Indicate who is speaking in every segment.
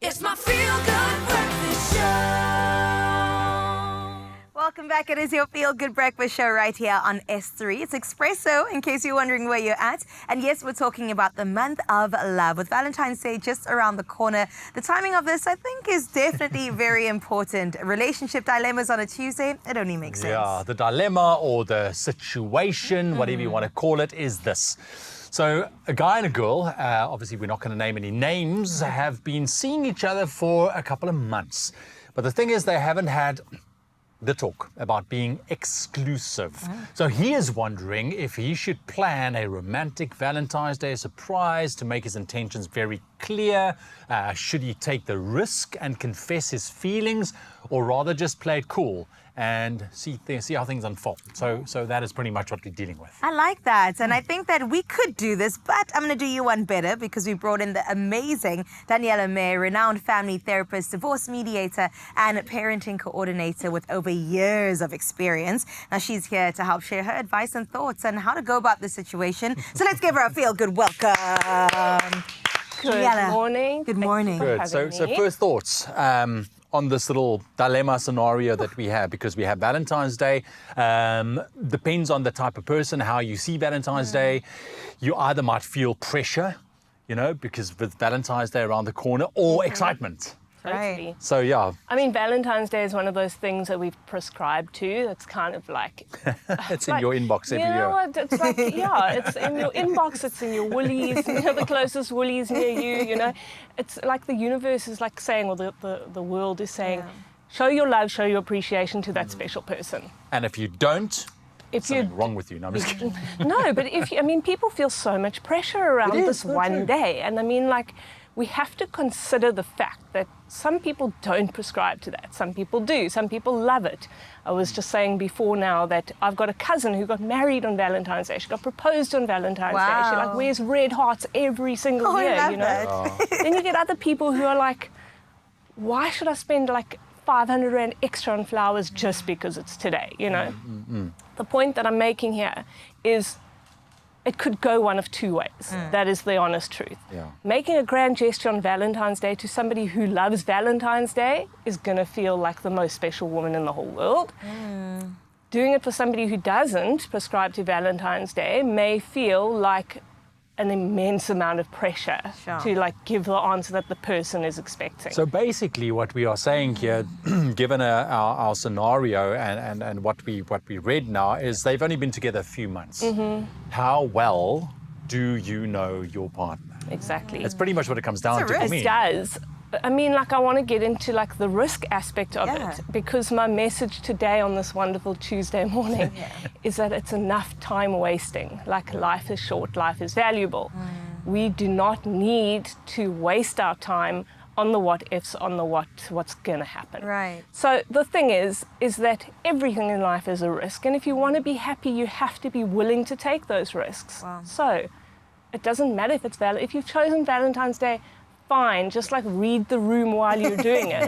Speaker 1: It's my feel-good breakfast show.
Speaker 2: Welcome back. It is your Feel Good Breakfast show right here on S3. It's Expresso, in case you're wondering where you're at. And yes, we're talking about the month of love with Valentine's Day just around the corner. The timing of this, I think, is definitely very important. Relationship dilemmas on a Tuesday, it only makes sense.
Speaker 3: Yeah, the dilemma or the situation, whatever you want to call it, is this. So a guy and a girl, obviously we're not going to name any names, have been seeing each other for a couple of months. But the thing is, they haven't had the talk about being exclusive. So he is wondering if he should plan a romantic Valentine's Day surprise to make his intentions very clear. Should he take the risk and confess his feelings, or rather just play it cool and see how things unfold? So that is pretty much what we're dealing with.
Speaker 2: I like that. And I think that we could do this, but I'm going to do you one better because we brought in the amazing Daniela May, renowned family therapist, divorce mediator, and parenting coordinator with over years of experience. Now, she's here to help share her advice and thoughts on how to go about this situation. So let's give her a feel-good welcome.
Speaker 4: Good
Speaker 2: Daniela.
Speaker 4: morning.
Speaker 2: Good morning.
Speaker 3: Good. So first thoughts on this little dilemma scenario that we have, because we have Valentine's Day. Depends on the type of person, how you see Valentine's Day. You either might feel pressure, because with Valentine's Day around the corner, or excitement.
Speaker 4: Totally.
Speaker 3: So yeah,
Speaker 4: I mean, Valentine's Day is one of those things that we've prescribed to. It's kind of like...
Speaker 3: it's in your inbox every year.
Speaker 4: You know what? It's like, it's in your inbox, it's in your Woolies, the closest Woolies near you, It's like the universe is like saying, or the world is saying, show your love, show your appreciation to that special person.
Speaker 3: And if you don't, something wrong with you. No, I'm just kidding.
Speaker 4: No, but people feel so much pressure around this one day. And I mean, we have to consider the fact that some people don't prescribe to that. Some people do. Some people love it. I was just saying before now that I've got a cousin who got married on Valentine's Day. She got proposed on Valentine's Day. She wears red hearts every single year,
Speaker 2: I love that.
Speaker 4: Then you get other people who are like, why should I spend 500 Rand extra on flowers just because it's today, The point that I'm making here is it could go one of two ways. That is the honest truth.
Speaker 3: Yeah.
Speaker 4: Making a grand gesture on Valentine's Day to somebody who loves Valentine's Day is going to feel like the most special woman in the whole world. Doing it for somebody who doesn't prescribe to Valentine's Day may feel like an immense amount of pressure to give the answer that the person is expecting.
Speaker 3: So basically what we are saying here, given our scenario and what we read now, is they've only been together a few months. How well do you know your partner?
Speaker 4: Exactly.
Speaker 3: That's pretty much what it comes down to for me.
Speaker 4: It does. I mean, I want to get into the risk aspect of it, because my message today on this wonderful Tuesday morning is that it's enough time wasting. Life is short, life is valuable. We do not need to waste our time on the what ifs, on the what's going to happen.
Speaker 2: Right.
Speaker 4: So the thing is that everything in life is a risk, and if you want to be happy, you have to be willing to take those risks.
Speaker 2: Wow.
Speaker 4: So it doesn't matter if it's if you've chosen Valentine's Day, fine, just read the room while you're doing it.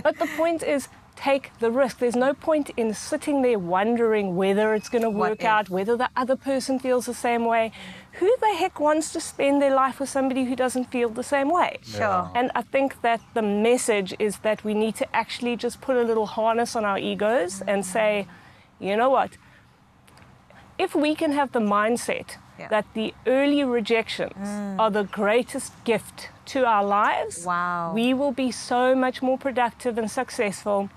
Speaker 4: But the point is, take the risk. There's no point in sitting there wondering whether it's going to work out, whether the other person feels the same way. Who the heck wants to spend their life with somebody who doesn't feel the same way?
Speaker 2: Sure.
Speaker 4: And I think that the message is that we need to actually just put a little harness on our egos and say, you know what? If we can have the mindset that the early rejections are the greatest gift to our lives, we will be so much more productive and successful,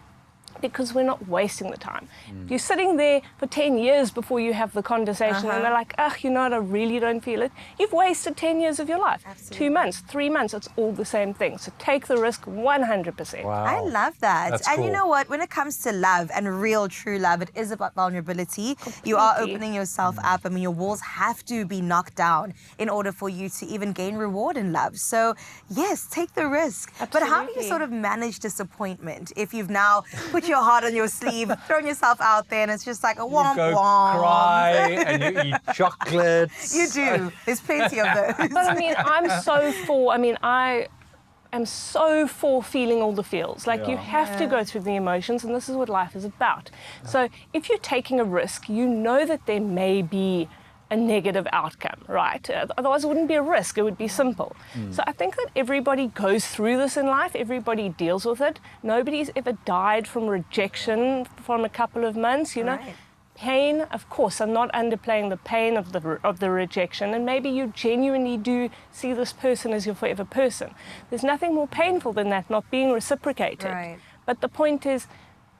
Speaker 4: because we're not wasting the time. If you're sitting there for 10 years before you have the conversation and they're like, I really don't feel it, you've wasted 10 years of your life.
Speaker 2: Absolutely.
Speaker 4: 2 months, 3 months, it's all the same thing. So take the risk 100%.
Speaker 3: Wow.
Speaker 2: I love that.
Speaker 3: That's
Speaker 2: and
Speaker 3: cool.
Speaker 2: you know what? When it comes to love and real, true love, it is about vulnerability. You are opening yourself up. I mean, your walls have to be knocked down in order for you to even gain reward in love. So, yes, take the risk.
Speaker 4: Absolutely.
Speaker 2: But how do you sort of manage disappointment if you've now put your heart on your sleeve, thrown yourself out there, and it's just like a womp
Speaker 3: You go
Speaker 2: womp.
Speaker 3: cry and you eat chocolates.
Speaker 2: You do. There's plenty of those.
Speaker 4: But I mean, I am so for feeling all the feels. You have to go through the emotions, and this is what life is about. So if you're taking a risk, you know that there may be a negative outcome, right? Otherwise, it wouldn't be a risk. It would be simple. So I think that everybody goes through this in life. Everybody deals with it. Nobody's ever died from rejection from a couple of months, you know.
Speaker 2: Right.
Speaker 4: Pain, of course, I'm not underplaying the pain of the rejection, and maybe you genuinely do see this person as your forever person. There's nothing more painful than that not being reciprocated.
Speaker 2: Right.
Speaker 4: But the point is,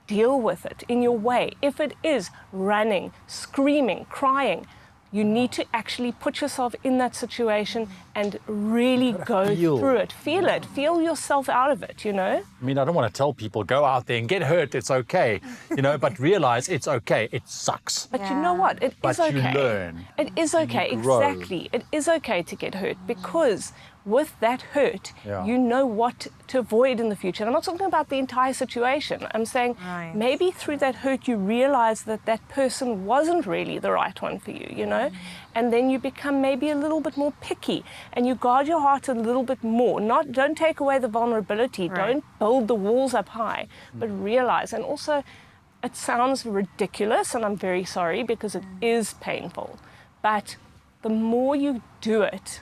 Speaker 4: deal with it in your way. If it is running, screaming, crying, you need to actually put yourself in that situation and really go
Speaker 3: feel.
Speaker 4: through it. Feel it. Feel yourself out of it, you know?
Speaker 3: I mean, I don't want to tell people, go out there and get hurt, it's okay, you know, but realize it's okay, it sucks.
Speaker 4: But you know what? It is
Speaker 3: But you
Speaker 4: okay.
Speaker 3: learn.
Speaker 4: It is okay,
Speaker 3: You grow.
Speaker 4: exactly. It is okay to get hurt because with that hurt,
Speaker 3: Yeah.
Speaker 4: you know what to avoid in the future. And I'm not talking about the entire situation. I'm saying
Speaker 2: Right.
Speaker 4: maybe through that hurt you realize that that person wasn't really the right one for you, you know? And then you become maybe a little bit more picky and you guard your heart a little bit more. Don't take away the vulnerability.
Speaker 2: Right.
Speaker 4: Don't build the walls up high, but realize. And also, it sounds ridiculous, and I'm very sorry because it is painful. But the more you do it,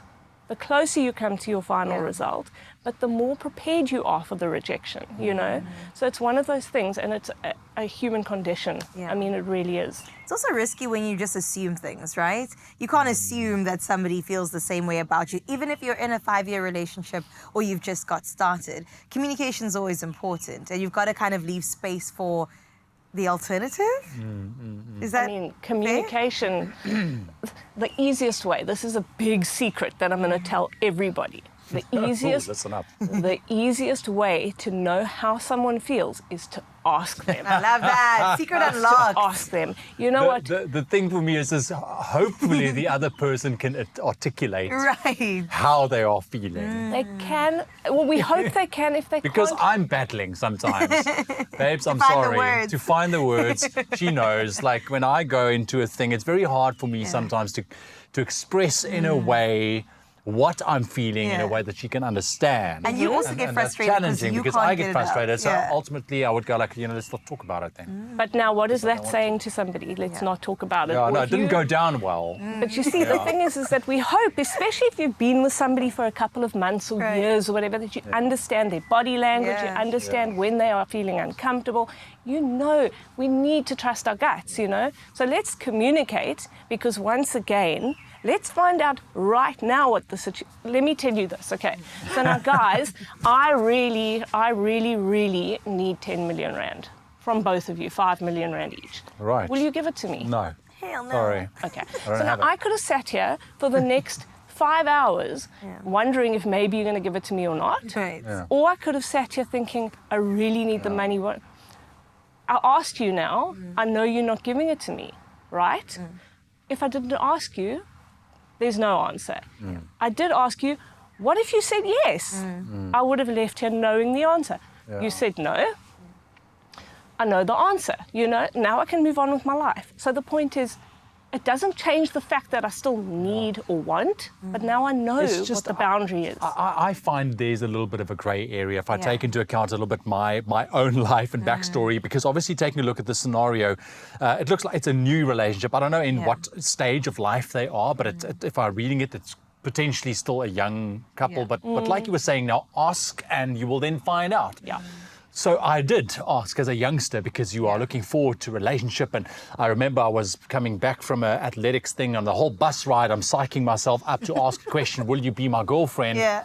Speaker 4: the closer you come to your final result, but the more prepared you are for the rejection, you know? So it's one of those things, and it's a human condition.
Speaker 2: Yeah.
Speaker 4: I mean, it really is.
Speaker 2: It's also risky when you just assume things, right? You can't assume that somebody feels the same way about you, even if you're in a 5-year relationship or you've just got started. Communication is always important, and you've got to kind of leave space for the alternative. Is that
Speaker 4: I mean, communication, the easiest way, this is a big secret that I'm going to tell everybody. The easiest,
Speaker 3: Listen up.
Speaker 4: the easiest way to know how someone feels is to ask them.
Speaker 2: I love that. Secret
Speaker 4: To
Speaker 2: unlocked.
Speaker 4: ask them. You know what?
Speaker 3: The thing for me is hopefully the other person can articulate
Speaker 2: Right.
Speaker 3: how they are feeling.
Speaker 4: They can. Well, we hope they can. If they
Speaker 3: Because
Speaker 4: can't,
Speaker 3: I'm battling sometimes. Babes, I'm
Speaker 2: find the
Speaker 3: sorry.
Speaker 2: words.
Speaker 3: To find the words. She knows. Like when I go into a thing, it's very hard for me sometimes to express in a way what I'm feeling in a
Speaker 2: Yeah.
Speaker 3: way that she can understand.
Speaker 2: And you also get
Speaker 3: that's
Speaker 2: frustrated because
Speaker 3: challenging
Speaker 2: you
Speaker 3: because
Speaker 2: can't
Speaker 3: I
Speaker 2: get
Speaker 3: get
Speaker 2: it out.
Speaker 3: frustrated. So
Speaker 2: Yeah.
Speaker 3: ultimately I would go like, let's not talk about it then.
Speaker 4: but now what is that saying to somebody? Let's not talk about it.
Speaker 3: Yeah,
Speaker 4: Or
Speaker 3: no,
Speaker 4: if
Speaker 3: it didn't
Speaker 4: you-
Speaker 3: go down well.
Speaker 4: But you see, the thing is that we hope, especially if you've been with somebody for a couple of months or
Speaker 2: Right.
Speaker 4: years or whatever, that you understand their body language, you
Speaker 2: Yeah.
Speaker 4: understand when they are feeling uncomfortable. You know, we need to trust our guts, you know? So let's communicate, because once again, let's find out right now what the situation. Let me tell you this, okay? So now, guys, I really need 10 million rand from both of you, 5 million rand each.
Speaker 3: Right.
Speaker 4: Will you give it to me?
Speaker 3: No.
Speaker 2: Hell no.
Speaker 3: Sorry.
Speaker 4: Okay.
Speaker 3: don't
Speaker 4: So now
Speaker 3: have it.
Speaker 4: I could have sat here for the next 5 hours wondering if maybe you're going to give it to me or not.
Speaker 2: Right.
Speaker 3: Yeah.
Speaker 4: Or I could have sat here thinking, I really need the money. I asked you now, I know you're not giving it to me, right? If I didn't ask you, there's no answer. I did ask you, what if you said yes? I would have left here knowing the answer.
Speaker 3: Yeah.
Speaker 4: You said no. I know the answer, you know, now I can move on with my life. So the point is, it doesn't change the fact that I still need or want, but now I know
Speaker 3: It's
Speaker 4: what
Speaker 3: just-
Speaker 4: the boundary is.
Speaker 3: I find there's a little bit of a grey area if I
Speaker 2: Yeah.
Speaker 3: take into account a little bit my own life and backstory, because obviously taking a look at the scenario, it looks like it's a new relationship. I don't know in what stage of life they are, but if I'm reading it, it's potentially still a young couple.
Speaker 2: Yeah.
Speaker 3: But like you were saying now, ask and you will then find out.
Speaker 4: Yeah.
Speaker 3: So I did ask as a youngster because you are looking forward to relationship. And I remember I was coming back from an athletics thing on the whole bus ride. I'm psyching myself up to ask a question, will you be my girlfriend?
Speaker 2: Yeah.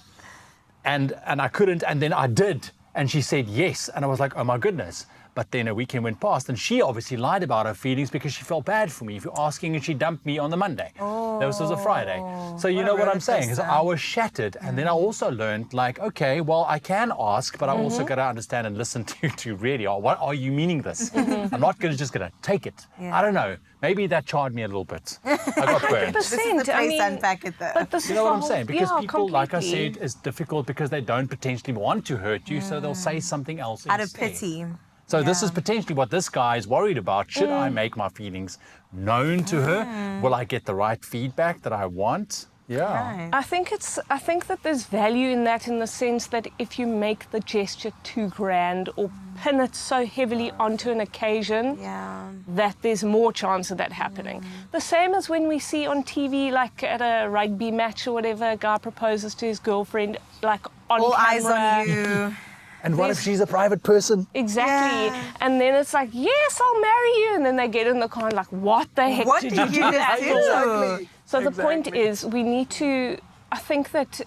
Speaker 3: And I couldn't. And then I did. And she said yes. And I was like, oh my goodness. But then a weekend went past and she obviously lied about her feelings because she felt bad for me. If you're asking, and she dumped me on the Monday. This was a Friday. So you
Speaker 2: what a
Speaker 3: know what I'm
Speaker 2: roller
Speaker 3: saying? Is
Speaker 2: coaster.
Speaker 3: I was shattered. And then I also learned like, okay, well, I can ask, but I also got to understand and listen to really, what are you meaning this? I'm not just going to take it.
Speaker 2: Yeah.
Speaker 3: I don't know. Maybe that charred me a little bit. I got burned.
Speaker 2: This is the place to unpack it though.
Speaker 4: But this
Speaker 3: You
Speaker 4: is
Speaker 3: know
Speaker 4: the
Speaker 3: what I'm
Speaker 4: whole-
Speaker 3: saying? Because
Speaker 4: yeah,
Speaker 3: people, like I
Speaker 4: completely.
Speaker 3: said, is difficult because they don't potentially want to hurt you, so they'll say something else
Speaker 2: Out of
Speaker 3: instead.
Speaker 2: pity.
Speaker 3: So this
Speaker 2: Yeah.
Speaker 3: is potentially what this guy is worried about. Should I make my feelings known to her? Will I get the right feedback that I want? Yeah.
Speaker 2: Right.
Speaker 4: I think that there's value in that, in the sense that if you make the gesture too grand or pin it so heavily onto an occasion,
Speaker 2: Yeah.
Speaker 4: that there's more chance of that happening. The same as when we see on TV, like at a rugby match or whatever, a guy proposes to his girlfriend, like on
Speaker 2: All
Speaker 4: camera.
Speaker 2: eyes on you.
Speaker 3: And what if she's a private person?
Speaker 4: Exactly.
Speaker 2: Yeah.
Speaker 4: And then it's like, yes, I'll marry you. And then they get in the car and like, what the heck
Speaker 2: What
Speaker 4: did
Speaker 2: did
Speaker 4: you
Speaker 2: you
Speaker 4: do that
Speaker 2: just
Speaker 4: for?
Speaker 2: do?
Speaker 4: So the point is, we need to, I think that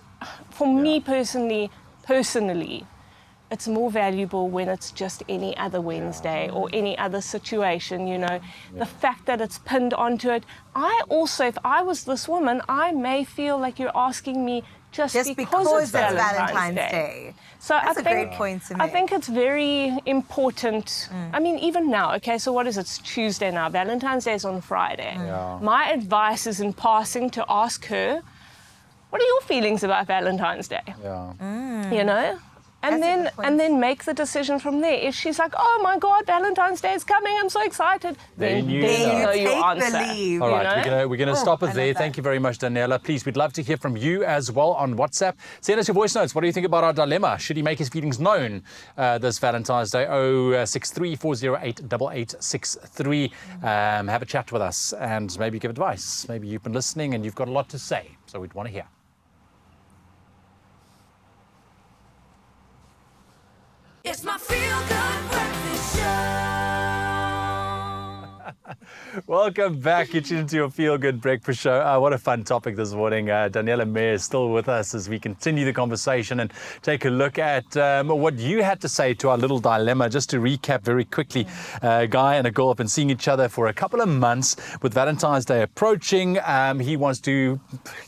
Speaker 4: for me personally, it's more valuable when it's just any other Wednesday or any other situation, you know. The fact that it's pinned onto it. I also, if I was this woman, I may feel like you're asking me just because it's Valentine's Day. So
Speaker 2: That's
Speaker 4: I
Speaker 2: a
Speaker 4: think,
Speaker 2: great point to
Speaker 4: I
Speaker 2: make.
Speaker 4: think it's very important. I mean, even now, okay, so what is it? It's Tuesday now. Valentine's Day is on Friday.
Speaker 3: Yeah.
Speaker 4: My advice is, in passing, to ask her, what are your feelings about Valentine's Day?
Speaker 3: Yeah.
Speaker 4: You know?
Speaker 2: That's a good point.
Speaker 4: And then make the decision from there. If she's like, oh my God, Valentine's Day is coming, I'm so excited,
Speaker 3: Then you
Speaker 4: then
Speaker 3: know.
Speaker 4: your
Speaker 2: Take
Speaker 4: answer.
Speaker 2: the lead.
Speaker 3: All
Speaker 4: You
Speaker 3: right,
Speaker 4: know?
Speaker 3: we're gonna stop it there. Thank you very much, Daniela. Please, we'd love to hear from you as well on WhatsApp. Send us your voice notes. What do you think about our dilemma? Should he make his feelings known this Valentine's Day? 063 408 8863. Have a chat with us and maybe give advice. Maybe you've been listening and you've got a lot to say, so we'd want to hear.
Speaker 1: It's my feel-good breakfast show.
Speaker 3: Welcome back. You're tuned to your Feel Good Breakfast Show. What a fun topic this morning. Daniela Mayer is still with us as we continue the conversation and take a look at what you had to say to our little dilemma. Just to recap very quickly, a guy and a girl have been seeing each other for a couple of months. With Valentine's Day approaching, he wants to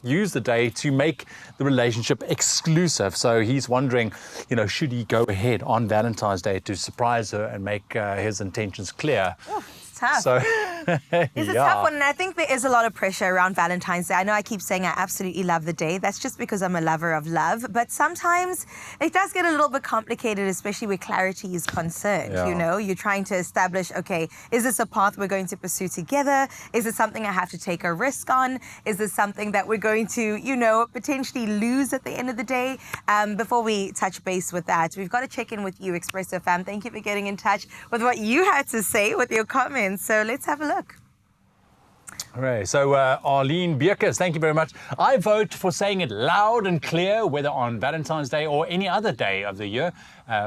Speaker 3: use the day to make the relationship exclusive. So he's wondering, you know, should he go ahead on Valentine's Day to surprise her and make his intentions clear?
Speaker 2: Tough.
Speaker 3: So,
Speaker 2: It's a tough one, and I think there is a lot of pressure around Valentine's Day. I know I keep saying I absolutely love the day. That's just because I'm a lover of love. But sometimes it does get a little bit complicated, especially where clarity is concerned.
Speaker 3: Yeah.
Speaker 2: You know, you're trying to establish, okay, is this a path we're going to pursue together? Is it something I have to take a risk on? Is this something that we're going to, you know, potentially lose at the end of the day? Before we touch base with that, we've got to check in with you, Expresso fam. Thank you for getting in touch with what you had to say with your comments. So let's have a look.
Speaker 3: Hooray. So, Arlene Bierkes, thank you very much. I vote for saying it loud and clear, whether on Valentine's Day or any other day of the year.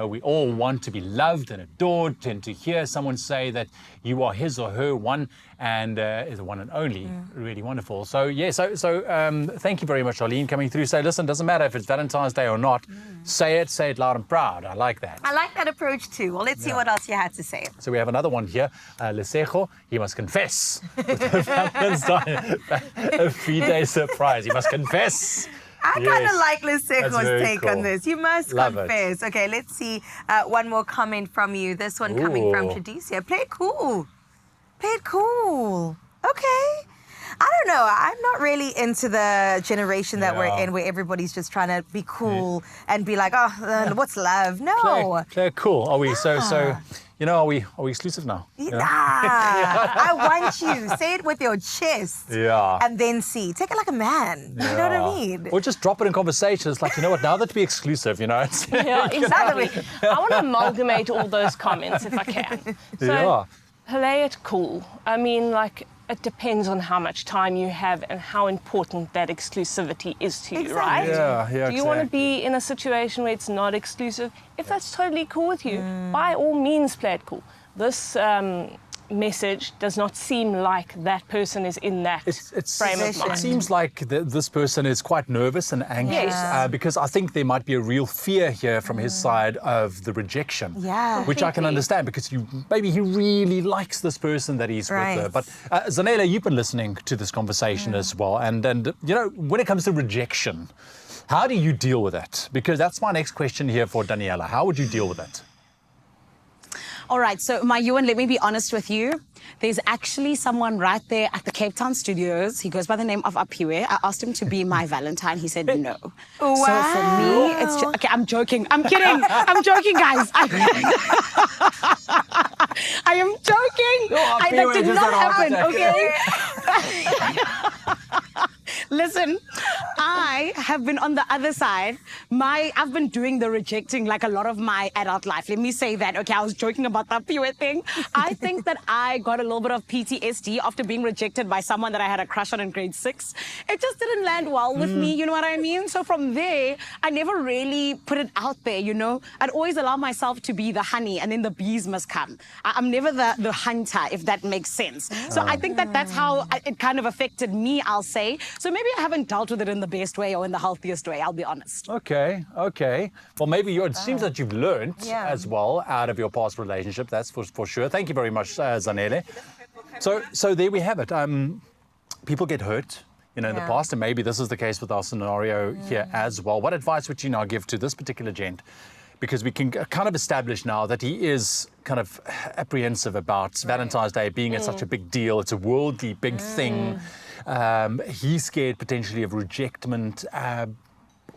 Speaker 3: We all want to be loved and adored, and to hear someone say that you are his or her one and is the one and only, really wonderful. So, yeah, thank you very much, Arlene, coming through. Say, listen, doesn't matter if it's Valentine's Day or not. Say it loud and proud. I like that.
Speaker 2: I like that approach too. Well, let's see what else you had to say.
Speaker 3: So we have another one here. Lesejo, he must confess. With the Valentine's Day, a 3-day surprise. He must confess.
Speaker 2: I kind
Speaker 3: Yes.
Speaker 2: of like
Speaker 3: That's
Speaker 2: Lesejo's
Speaker 3: very
Speaker 2: take on
Speaker 3: cool.
Speaker 2: this. You must
Speaker 3: Love it.
Speaker 2: confess. Okay, let's see one more comment from you. This one coming from
Speaker 3: Ooh.
Speaker 2: Tradicia. Play it cool. Play it cool. Okay. I don't know. I'm not really into the generation that we're
Speaker 3: Yeah.
Speaker 2: in where everybody's just trying to be cool and be like, oh, what's love? No.
Speaker 3: Play cool. Are we? So, you know, are we exclusive now? You know?
Speaker 2: I want you. Say it with your chest.
Speaker 3: Yeah.
Speaker 2: And then see. Take it like a man. You know what I mean?
Speaker 3: Or just drop it in conversation. It's like, you know what, now that we're exclusive, you know, it's,
Speaker 4: Yeah, exactly. I want to amalgamate all those comments if I can. So,
Speaker 3: yeah.
Speaker 4: play it cool. I mean, like, it depends on how much time you have and how important that exclusivity is to you, right?
Speaker 2: Exactly.
Speaker 3: Yeah,
Speaker 4: Do you want to
Speaker 3: exactly.
Speaker 4: be in a situation where it's not exclusive? If that's totally cool with you, by all means, play it cool. This message does not seem like that person is in that frame of
Speaker 3: It
Speaker 4: mind.
Speaker 3: seems like this person is quite nervous and anxious
Speaker 2: Yes.
Speaker 3: because I think there might be a real fear here from his side of the rejection.
Speaker 2: Yeah.
Speaker 3: Which I can
Speaker 4: Completely.
Speaker 3: understand because maybe he really likes this person that he's with her.
Speaker 2: Right.
Speaker 3: But Zanela, you've been listening to this conversation as well. And you know, when it comes to rejection, how do you deal with it? Because that's my next question here for Daniela. How would you deal with it?
Speaker 5: All right, so my Ewan, let me be honest with you. There's actually someone right there at the Cape Town studios. He goes by the name of Apiwe. I asked him to be my Valentine. He said no. So for me, it's just, okay, I'm joking. I'm kidding. I'm joking, guys. I am joking. That did not happen, okay? Listen, I have been on the other side. I've been doing the rejecting like a lot of my adult life. Let me say that. Okay, I was joking about that PUA thing. I think that I got a little bit of PTSD after being rejected by someone that I had a crush on in grade 6. It just didn't land well with me, you know what I mean? So from there, I never really put it out there, you know? I'd always allow myself to be the honey and then the bees must come. I'm never the hunter, if that makes sense. So I think that that's how it kind of affected me, I'll say. So maybe I haven't dealt with it in the best way or in the healthiest way, I'll be honest.
Speaker 3: Okay. Well, maybe it seems that you've learned as well out of your past relationship. That's for sure. Thank you very much, Zanele. So there we have it. People get hurt, in the past, and maybe this is the case with our scenario here as well. What advice would you now give to this particular gent? Because we can kind of establish now that he is kind of apprehensive about Valentine's Day being such a big deal. It's a worldly big thing. He's scared potentially of rejectment.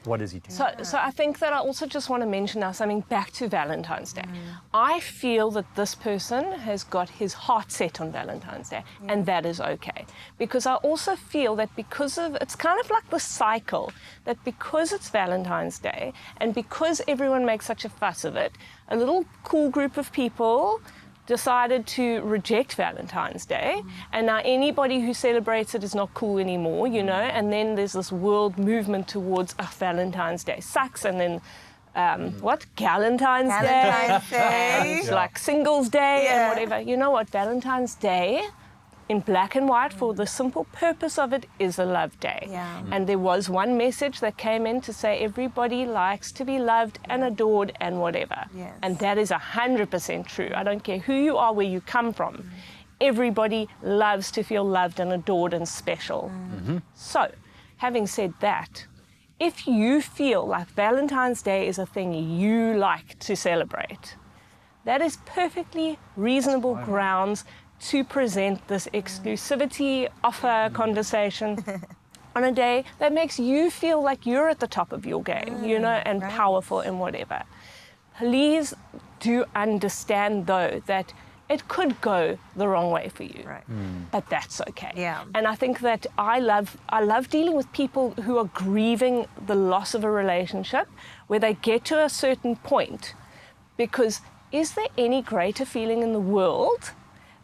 Speaker 3: What does he do?
Speaker 4: So I think that I also just want to mention now something back to Valentine's Day. I feel that this person has got his heart set on Valentine's Day, and that is okay. Because I also feel that it's kind of like the cycle, that because it's Valentine's Day and because everyone makes such a fuss of it, a little cool group of people decided to reject Valentine's Day, and now anybody who celebrates it is not cool anymore, and then there's this world movement towards Valentine's Day sucks, and then Galentine's Day, and like Singles Day and whatever. You know what, Valentine's Day in black and white for the simple purpose of it is a love day. And there was one message that came in to say everybody likes to be loved and adored and whatever. And that is 100% true. I don't care who you are, where you come from. Everybody loves to feel loved and adored and special. So, having said that, if you feel like Valentine's Day is a thing you like to celebrate, that is perfectly reasonable grounds to present this exclusivity offer conversation on a day that makes you feel like you're at the top of your game, and powerful and whatever. Please do understand, though, that it could go the wrong way for you, but that's okay. And I think that I love dealing with people who are grieving the loss of a relationship, where they get to a certain point, because is there any greater feeling in the world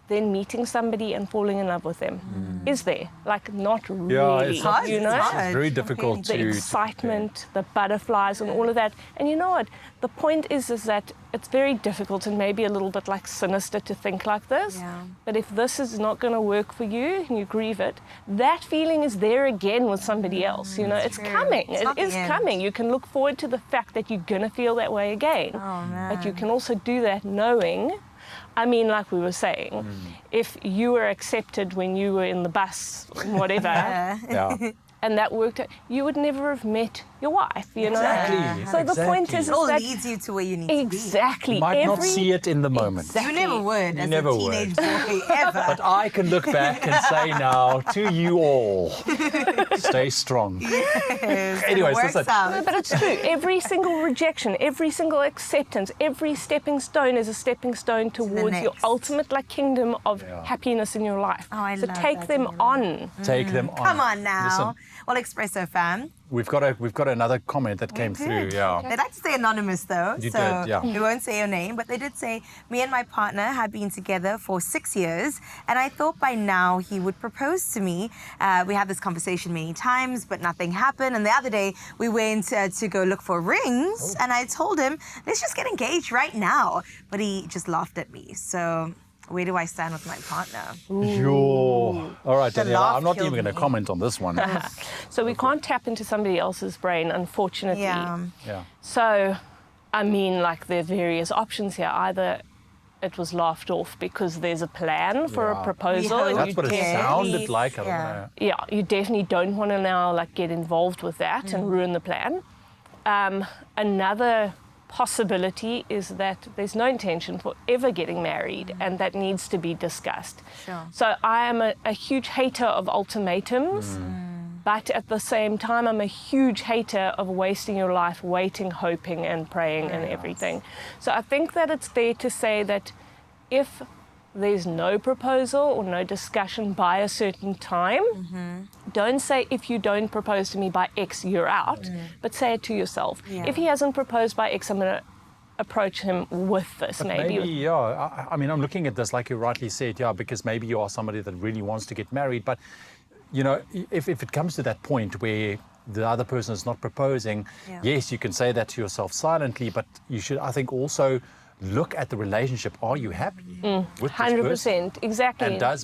Speaker 4: than meeting somebody and falling in love with them? Is there? Like, not really.
Speaker 3: Yeah, it's hard.
Speaker 4: It's
Speaker 3: very difficult
Speaker 4: the excitement, the butterflies and all of that. And you know what? The point is that it's very difficult and maybe a little bit like sinister to think like this. But if this is not going to work for you and you grieve it, that feeling is there again with somebody else. It's coming. It is coming. You can look forward to the fact that you're going to feel that way again. But you can also do that knowing, like we were saying, if you were accepted when you were in the bus, whatever, and that worked out, you would never have met your wife,
Speaker 3: Exactly.
Speaker 4: So the point is
Speaker 2: It all
Speaker 4: that
Speaker 2: leads you to where you need to be.
Speaker 4: exactly.
Speaker 3: You might not see it in the moment.
Speaker 2: You never would as
Speaker 3: never
Speaker 2: a teenage boy, ever.
Speaker 3: But I can look back and say now to you all, stay strong. Anyways,
Speaker 2: works
Speaker 3: listen.
Speaker 2: out.
Speaker 4: No, but it's true. Every single rejection, every single acceptance, every stepping stone is a stepping stone towards your
Speaker 2: next.
Speaker 4: ultimate kingdom of happiness in your life.
Speaker 2: Oh, I
Speaker 4: so
Speaker 2: love
Speaker 4: take
Speaker 2: that,
Speaker 4: them
Speaker 2: Daniela.
Speaker 4: on.
Speaker 3: Take them on.
Speaker 2: Come on now.
Speaker 3: Listen,
Speaker 2: Well, Expresso fam.
Speaker 3: we've got another comment that came through. Yeah.
Speaker 2: They'd like to say anonymous though,
Speaker 3: You
Speaker 2: so
Speaker 3: did, yeah.
Speaker 2: we won't say your name, but they did say, me and my partner have been together for 6 years, and I thought by now he would propose to me. We had this conversation many times, but nothing happened, and the other day we went to go look for rings, and I told him, let's just get engaged right now, but he just laughed at me, so where do I stand with my partner?
Speaker 3: All right,
Speaker 2: The
Speaker 3: Daniela,
Speaker 2: laugh
Speaker 3: I'm not
Speaker 2: killed
Speaker 3: even going to
Speaker 2: me.
Speaker 3: comment on this one.
Speaker 4: So we can't tap into somebody else's brain, unfortunately.
Speaker 3: Yeah.
Speaker 4: So, there are various options here. Either it was laughed off because there's a plan for a proposal.
Speaker 2: hope.
Speaker 4: and
Speaker 3: That's
Speaker 4: you
Speaker 3: what it
Speaker 4: definitely-
Speaker 3: sounded like. I don't
Speaker 2: Yeah.
Speaker 3: know.
Speaker 4: Yeah, you definitely don't want to now get involved with that and ruin the plan. Another possibility is that there's no intention for ever getting married, and that needs to be discussed.
Speaker 2: Sure.
Speaker 4: So I am a huge hater of ultimatums, but at the same time I'm a huge hater of wasting your life waiting, hoping and praying and everything. So I think that it's fair to say that if there's no proposal or no discussion by a certain time, don't say, if you don't propose to me by X, you're out, but say it to yourself.
Speaker 2: Yeah.
Speaker 4: If he hasn't proposed by X, I'm going to approach him with this,
Speaker 3: But
Speaker 4: maybe.
Speaker 3: yeah. I mean, I'm looking at this like you rightly said, yeah, because maybe you are somebody that really wants to get married. But, you know, if it comes to that point where the other person is not proposing, yes, you can say that to yourself silently, but you should, I think, also look at the relationship. Are you happy with this
Speaker 4: 100%,
Speaker 3: person?
Speaker 4: exactly.
Speaker 3: And is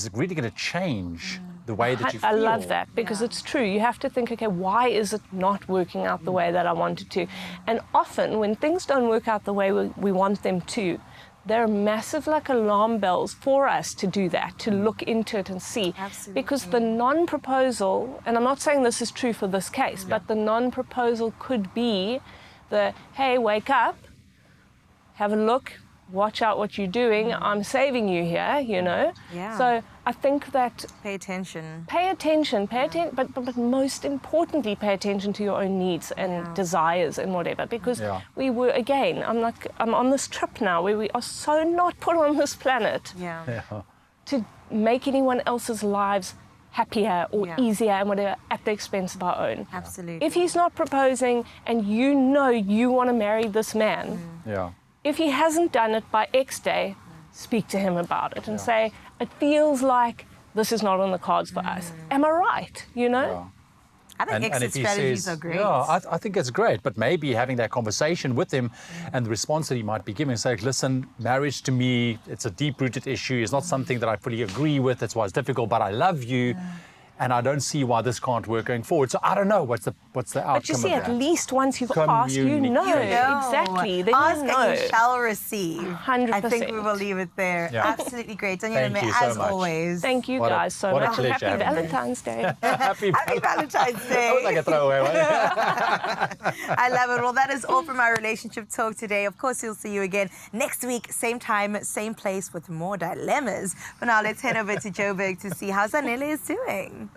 Speaker 3: it really gonna change the way that you feel?
Speaker 4: I love that, because it's true. You have to think, okay, why is it not working out the way that I wanted to? And often when things don't work out the way we want them to, there are massive like alarm bells for us to do that, to look into it and see.
Speaker 2: Absolutely.
Speaker 4: Because the non-proposal, and I'm not saying this is true for this case, but the non-proposal could be the, hey, wake up, have a look, watch out what you're doing, I'm saving you here, you know?
Speaker 2: Yeah.
Speaker 4: So I think that
Speaker 2: Pay attention.
Speaker 4: pay attention, but most importantly, pay attention to your own needs and desires and whatever, because we were, again, I'm on this trip now where we are so not put on this planet to make anyone else's lives happier or easier and whatever at the expense of our own.
Speaker 2: Absolutely.
Speaker 4: If he's not proposing and you know you want to marry this man, if he hasn't done it by X day, speak to him about it and say, it feels like this is not on the cards for us. Am I right? You know?
Speaker 2: I think exit
Speaker 3: if he
Speaker 2: strategies
Speaker 3: says,
Speaker 2: are great.
Speaker 3: Yeah, I think it's great, but maybe having that conversation with him and the response that he might be giving, say, listen, marriage to me, it's a deep-rooted issue. It's not something that I fully agree with. That's why it's difficult, but I love you. And I don't see why this can't work going forward. So I don't know what's the outcome
Speaker 4: But you see,
Speaker 3: of
Speaker 4: at
Speaker 3: that.
Speaker 4: least once you've asked, you know. Exactly. Then
Speaker 2: Ask
Speaker 4: you know.
Speaker 2: and you shall receive.
Speaker 4: 100%.
Speaker 2: I think we will leave it there.
Speaker 3: Yeah.
Speaker 2: Absolutely great. Daniela,
Speaker 3: Thank you so
Speaker 2: as
Speaker 3: much.
Speaker 2: always.
Speaker 4: Thank you
Speaker 3: What a-
Speaker 4: guys so
Speaker 3: what a
Speaker 4: much. And
Speaker 3: pleasure
Speaker 4: happy
Speaker 3: having you.
Speaker 4: Valentine's Day.
Speaker 3: Happy
Speaker 2: Valentine's Day.
Speaker 3: That was like a throwaway one.
Speaker 2: I love it. Well, that is all from our relationship talk today. Of course, we'll see you again next week, same time, same place with more dilemmas. For now, let's head over to Joburg to see how Zanele is doing.